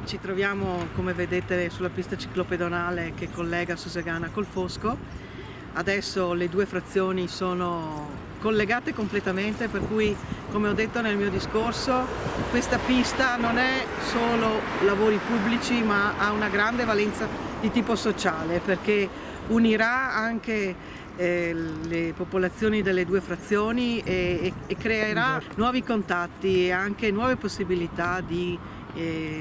Ci troviamo, come vedete, sulla pista ciclopedonale che collega Susegana col Fosco. Adesso le due frazioni sono collegate completamente, per cui, come ho detto nel mio discorso, questa pista non è solo lavori pubblici, ma ha una grande valenza di tipo sociale, perché unirà anche le popolazioni delle due frazioni e creerà nuovi contatti e anche nuove possibilità di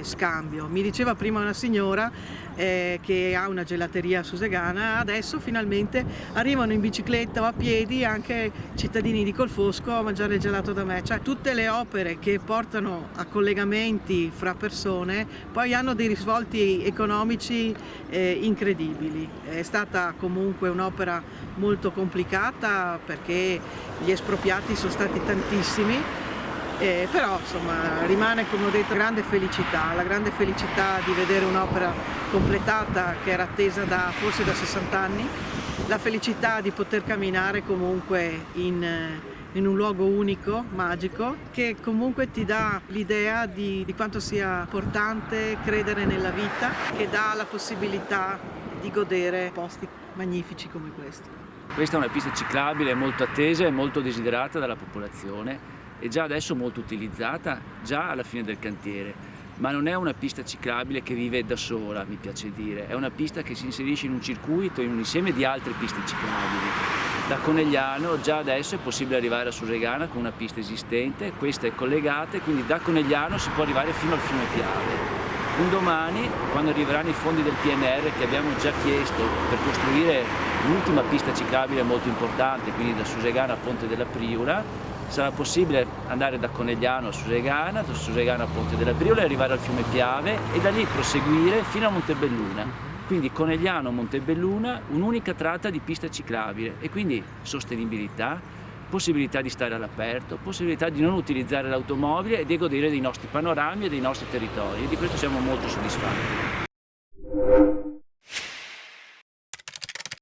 scambio. Mi diceva prima una signora che ha una gelateria a Susegana, adesso finalmente arrivano in bicicletta o a piedi anche cittadini di Colfosco a mangiare il gelato da me. Cioè, tutte le opere che portano a collegamenti fra persone poi hanno dei risvolti economici incredibili. È stata comunque un'opera molto complicata perché gli espropriati sono stati tantissimi. Però insomma rimane, come ho detto, grande felicità, la grande felicità di vedere un'opera completata che era attesa forse da 60 anni, la felicità di poter camminare comunque in un luogo unico, magico, che comunque ti dà l'idea di quanto sia importante credere nella vita, che dà la possibilità di godere posti magnifici come questo. Questa è una pista ciclabile molto attesa e molto desiderata dalla popolazione e già adesso molto utilizzata, già alla fine del cantiere, ma non è una pista ciclabile che vive da sola, mi piace dire, è una pista che si inserisce in un circuito, in un insieme di altre piste ciclabili. Da Conegliano già adesso è possibile arrivare a Susegana con una pista esistente, questa è collegata e quindi da Conegliano si può arrivare fino al fiume Piave. Un domani, quando arriveranno i fondi del PNR che abbiamo già chiesto per costruire l'ultima pista ciclabile molto importante, quindi da Susegana a Ponte della Priula, sarà possibile andare da Conegliano a Susegana, da Susegana a Ponte della Priula e arrivare al fiume Piave e da lì proseguire fino a Montebelluna. Quindi Conegliano-Montebelluna, un'unica tratta di pista ciclabile e quindi sostenibilità, possibilità di stare all'aperto, possibilità di non utilizzare l'automobile e di godere dei nostri panorami e dei nostri territori e di questo siamo molto soddisfatti.